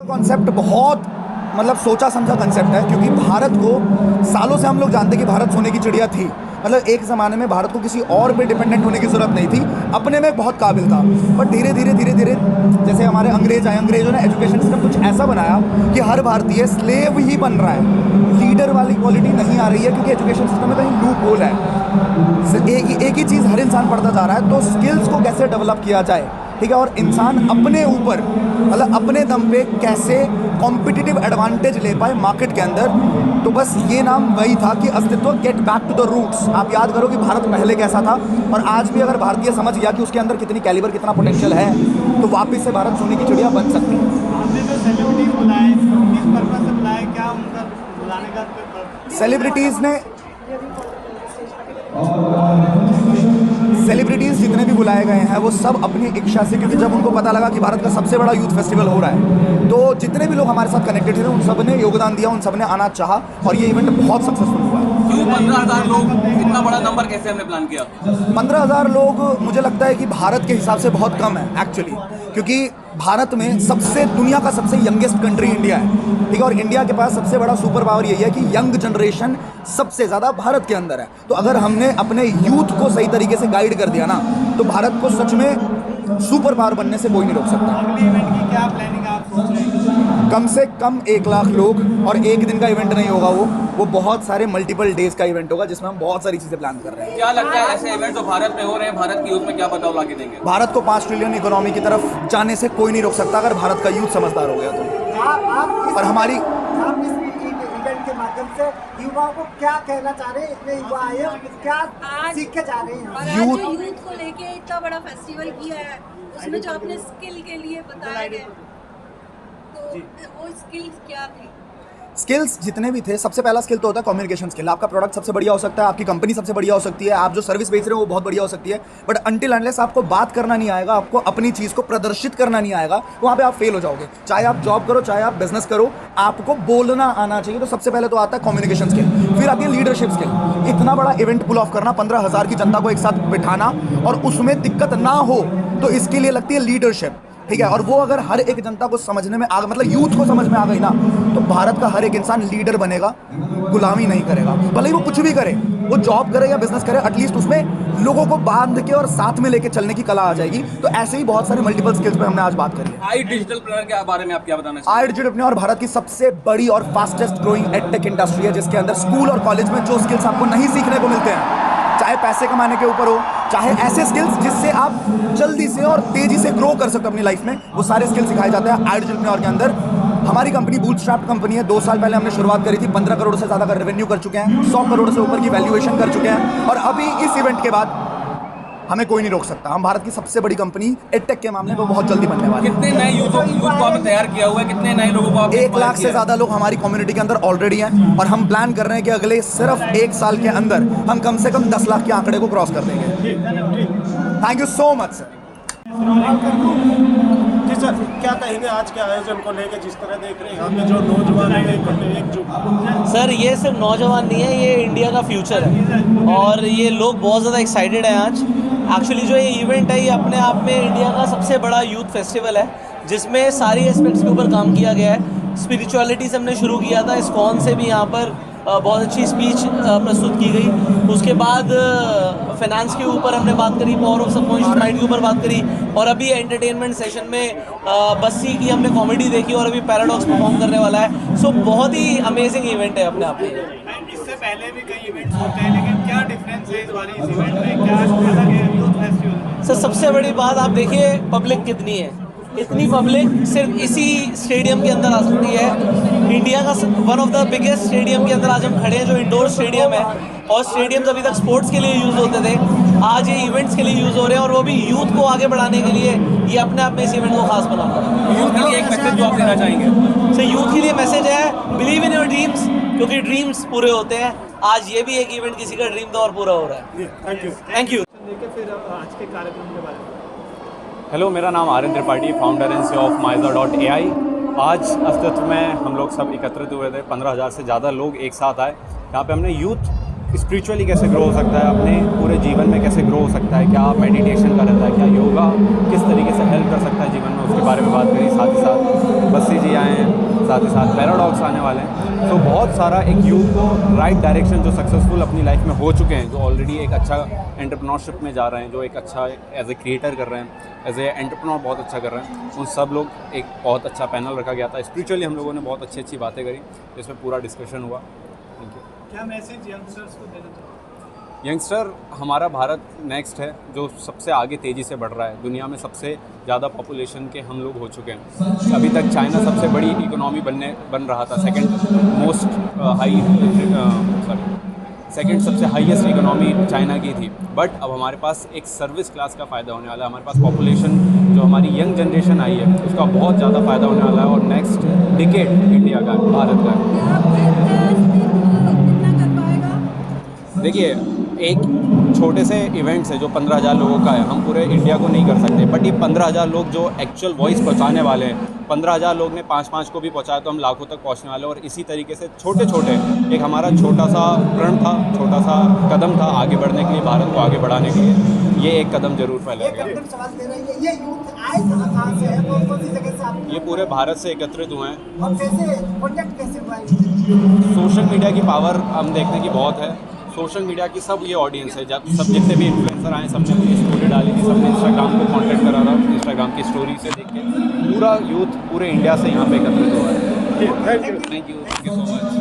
Concept बहुत मतलब सोचा समझा कॉन्सेप्ट है, क्योंकि भारत को सालों से हम लोग जानते कि भारत सोने की चिड़िया थी। मतलब एक ज़माने में भारत को किसी और पे डिपेंडेंट होने की ज़रूरत नहीं थी, अपने में बहुत काबिल था। बट धीरे धीरे जैसे हमारे अंग्रेज आए, अंग्रेजों ने एजुकेशन सिस्टम कुछ ऐसा बनाया कि हर भारतीय स्लेव ही बन रहा है, लीडर वाली क्वालिटी नहीं आ रही है, क्योंकि एजुकेशन सिस्टम में कहीं लूप होल है। एक ही चीज़ हर इंसान पढ़ता जा रहा है। तो स्किल्स को कैसे डेवलप किया जाए, ठीक है, और इंसान अपने ऊपर मतलब अपने दम पे कैसे कॉम्पिटिटिव एडवांटेज ले पाए मार्केट के अंदर। तो बस ये नाम वही था कि Astitva, get back to the roots. आप याद करो कि भारत पहले कैसा था, और आज भी अगर भारतीय समझ गया कि उसके अंदर कितनी कैलिबर, कितना पोटेंशियल है, तो वापस से भारत सोने की चिड़िया बन सकती है। आपने जो सेलिब्रिटीज बुलाए, किस पर्पस से बुलाए, क्या उनका बुलाने का सेलिब्रिटीज़ जितने भी बुलाए गए हैं वो सब अपनी इच्छा से, क्योंकि जब उनको पता लगा कि भारत का सबसे बड़ा यूथ फेस्टिवल हो रहा है, तो जितने भी लोग हमारे साथ कनेक्टेड थे उन सब ने योगदान दिया, उन सब ने आना चाहा, और ये इवेंट बहुत सक्सेसफुल हुआ है। क्यों 15,000 लोग, इतना बड़ा नंबर कैसे हमने प्लान किया? 15,000 लोग मुझे लगता है कि भारत के हिसाब से बहुत कम है एक्चुअली, क्योंकि भारत में दुनिया का सबसे यंगेस्ट कंट्री इंडिया है, ठीक है, और इंडिया के पास सबसे बड़ा सुपर पावर यही है कि यंग जनरेशन सबसे ज़्यादा भारत के अंदर है। तो अगर हमने अपने यूथ को सही तरीके से गाइड कर दिया ना, तो भारत को सच में सुपर पावर बनने से कोई नहीं रोक सकता। अगले इवेंट की क्या प्लानिंग आप सोच रहे हैं? कम से कम 1 लाख लोग, और एक दिन का इवेंट नहीं होगा वो बहुत सारे मल्टीपल डेज का इवेंट होगा, जिसमें हम बहुत सारी चीज़ें प्लान कर रहे हैं। क्या लगता है ऐसे इवेंट्स जो भारत में हो रहे हैं, भारत की यूथ में क्या बदलाव लाके देंगे? भारत को 5 ट्रिलियन इकोनॉमी की तरफ जाने से कोई नहीं रोक सकता, अगर भारत का यूथ समझदार हो गया तो। और हमारी आप इस इवेंट के माध्यम से युवाओं को क्या कहना चाह रहे हैं? इतने युवा आए हैं, क्या सीख के जा रहे हैं? और आज जो यूथ को लेके इतना बड़ा फेस्टिवल किया है, उसमें जो आपने स्किल के लिए बताया गया, तो वो स्किल्स क्या थे? स्किल्स जितने भी थे, सबसे पहला स्किल तो होता है कम्युनिकेशन स्किल। आपका प्रोडक्ट सबसे बढ़िया हो सकता है, आपकी कंपनी सबसे बढ़िया हो सकती है, आप जो सर्विस बेच रहे हो वो बहुत बढ़िया हो सकती है, बट अनटिल अनलेस आपको बात करना नहीं आएगा, आपको अपनी चीज़ को प्रदर्शित करना नहीं आएगा, वहाँ पे आप फेल हो जाओगे। चाहे आप जॉब करो, चाहे आप बिजनेस करो, आपको बोलना आना चाहिए। तो सबसे पहले तो आता है कम्युनिकेशन स्किल, फिर आती है लीडरशिप स्किल। इतना बड़ा इवेंट पुल ऑफ करना, 15,000 की जनता को एक साथ बिठाना और उसमें दिक्कत ना हो, तो इसके लिए लगती है लीडरशिप, ठीक है। और वो अगर हर एक जनता को समझने में आ, मतलब यूथ को समझ में आ गई ना, तो भारत का हर एक इंसान लीडर बनेगा, गुलामी नहीं करेगा। भले ही वो कुछ भी करे, वो जॉब करे या बिजनेस करे, एटलीस्ट उसमें लोगों को बांध के और साथ में लेके चलने की कला आ जाएगी। तो ऐसे ही बहुत सारे मल्टीपल स्किल्स पे हमने आज बात करी है। आई डिजिटल प्लानर के बारे में आप क्या बताना चाहिए? आई डिजिटल और भारत की सबसे बड़ी और फास्टेस्ट ग्रोइंग एडटेक इंडस्ट्री है, जिसके अंदर स्कूल और कॉलेज में जो स्किल्स आपको नहीं सीखने को मिलते हैं, चाहे पैसे कमाने के ऊपर हो, चाहे ऐसे स्किल्स जिससे आप जल्दी से और तेजी से ग्रो कर सकते हो अपनी लाइफ में, वो सारे स्किल्स सिखाए जाते हैं आई डिजिटल के अंदर। हमारी कंपनी बूटस्ट्रैप्ड कंपनी है, 2 साल पहले हमने शुरुआत करी थी, 15 करोड़ से ज़्यादा का रेवेन्यू कर चुके हैं, 100 करोड़ से ऊपर की वैल्यूएशन कर चुके हैं, और अभी इस इवेंट के बाद हमें कोई नहीं रोक सकता। हम भारत की सबसे बड़ी कंपनी एडटेक के मामले में बहुत जल्दी बनने वाले हैं। कितने नए यूथ को आपने तैयार किया हुआ है, कितने नए लोगों को आपने 1 लाख से ज़्यादा लोग हमारी कम्युनिटी के अंदर ऑलरेडी हैं, और हम प्लान कर रहे हैं कि अगले सिर्फ 1 साल के अंदर हम कम से कम 10 लाख के आंकड़े को क्रॉस कर देंगे। Thank you so much sir. जी सर, क्या कहेंगे आज के आयोजन को लेकर? जिस तरह देख रहे हैं यहाँ पे जो नौजवान है एकजुट। सर ये सिर्फ नौजवान नहीं है, ये इंडिया का फ्यूचर है, और ये लोग बहुत ज़्यादा एक्साइटेड हैं आज। एक्चुअली जो ये इवेंट है, ये अपने आप में इंडिया का सबसे बड़ा यूथ फेस्टिवल है, जिसमें सारी एस्पेक्ट्स के ऊपर काम किया गया है। स्पिरिचुअलिटी से हमने शुरू किया था, इस्कॉन से भी यहाँ पर बहुत अच्छी स्पीच प्रस्तुत की गई। उसके बाद फाइनेंस के ऊपर हमने बात करी, पावर ऑफ सबकॉन्शियस माइंड के ऊपर बात करी, और अभी एंटरटेनमेंट सेशन में बस्सी की हमने कॉमेडी देखी, और अभी पैराडॉक्स परफॉर्म करने वाला है। सो बहुत ही अमेजिंग इवेंट है अपने आप में। इससे पहले भी कई इवेंट्स होते हैं, लेकिन क्या डिफरेंस है इस बार इस इवेंट में, क्या अलग है यूथ फेस्टिवल? सर सबसे बड़ी बात आप देखिए, पब्लिक कितनी है। इतनी पब्लिक सिर्फ इसी स्टेडियम के अंदर आ सकती है। इंडिया का one of the biggest stadium के अंदर आज हम खड़े हैं, जो इंडोर स्टेडियम है, और स्टेडियम्स अभी तक स्पोर्ट्स के लिए यूज़ होते थे, आज ये इवेंट्स के लिए यूज़ हो रहे हैं, और वो भी यूथ को आगे बढ़ाने के लिए। ये अपने आप में इस इवेंट को खास बनाता है। यूथ के लिए एक मैसेज जो आप देना चाहेंगे? सर यूथ के लिए मैसेज है, बिलीव इन योर ड्रीम्स, क्योंकि ड्रीम्स पूरे होते हैं। आज ये भी एक इवेंट किसी का ड्रीम था और पूरा हो रहा है। Thank you. Thank you. लेके फिर आज के कार्यक्रम के बारे में हेलो, मेरा नाम Aryan Tripathi, founder and CEO of Myza.ai। आज अस्तित्व में हम लोग सब एकत्रित हुए थे, 15,000 से ज़्यादा लोग एक साथ आए। यहाँ पे हमने यूथ स्पिरिचुअली कैसे ग्रो हो सकता है, अपने पूरे जीवन में कैसे ग्रो हो सकता है, क्या मेडिटेशन का रहता है, क्या योगा किस तरीके से हेल्प कर सकता है जीवन में, उसके बारे में बात करी। साथ ही साथ बस्सी जी आए हैं, साथ ही साथ पैराडॉक्स आने वाले हैं। तो बहुत सारा एक यूथ को राइट डायरेक्शन, जो सक्सेसफुल अपनी लाइफ में हो चुके हैं, जो ऑलरेडी एक अच्छा एंटरप्रेन्योरशिप में जा रहे हैं, जो एक अच्छा एज ए क्रिएटर कर रहे हैं, एज ए एंटरप्रेन्योर बहुत अच्छा कर रहे हैं, उन सब लोग एक बहुत अच्छा पैनल रखा गया था। स्पिरिचुअली हम लोगों ने बहुत अच्छी अच्छी बातें करी, इसमें पूरा डिस्कशन हुआ। Thank you. क्या मैसेज यंगस्टर्स को देना चाहोगे? यंगस्टर, हमारा भारत नेक्स्ट है जो सबसे आगे तेज़ी से बढ़ रहा है। दुनिया में सबसे ज़्यादा पॉपुलेशन के हम लोग हो चुके हैं। अभी तक चाइना सबसे बड़ी इकोनॉमी बन रहा था, सेकंड सबसे हाईएस्ट इकोनॉमी चाइना की थी। बट अब हमारे पास एक सर्विस क्लास का फ़ायदा होने वाला है। हमारे पास पॉपुलेशन, जो हमारी यंग जनरेशन आई है, उसका बहुत ज़्यादा फ़ायदा होने वाला है। और नेक्स्ट डिकेड इंडिया का, भारत का। क्या इतना कर पाएगा? देखिए, एक छोटे से इवेंट्स है जो 15,000 लोगों का है, हम पूरे इंडिया को नहीं कर सकते। बट ये 15,000 लोग जो एक्चुअल वॉइस पहुंचाने वाले हैं, 15,000 लोग ने 5-5 को भी पहुंचाया तो हम लाखों तक पहुंचने वाले हैं। और इसी तरीके से छोटे छोटे एक हमारा छोटा सा प्रण था, छोटा सा कदम था आगे बढ़ने के लिए, भारत को आगे बढ़ाने के लिए। ये एक कदम जरूर एक फैलाएगा। अंतिम सवाल दे रही है, ये यूथ आए कहाँ से है, कौन सी जगह से आप? ये पूरे भारत से एकत्रित हुए हैं। और कैसे कॉन्टेक्ट कैसे हुआ है? सोशल मीडिया की पावर हम देखते हैं कि बहुत है। सोशल मीडिया की सब ये ऑडियंस है, जब सब जितने भी इन्फ्लुएंसर आए, सबने अपनी स्टोरी डाली थी, सबने इंस्टाग्राम को कांटेक्ट करा था, इंस्टाग्राम की स्टोरी से देख के पूरा यूथ पूरे इंडिया से यहाँ पे एकत्रित हुआ है। Thank you. Thank you so much.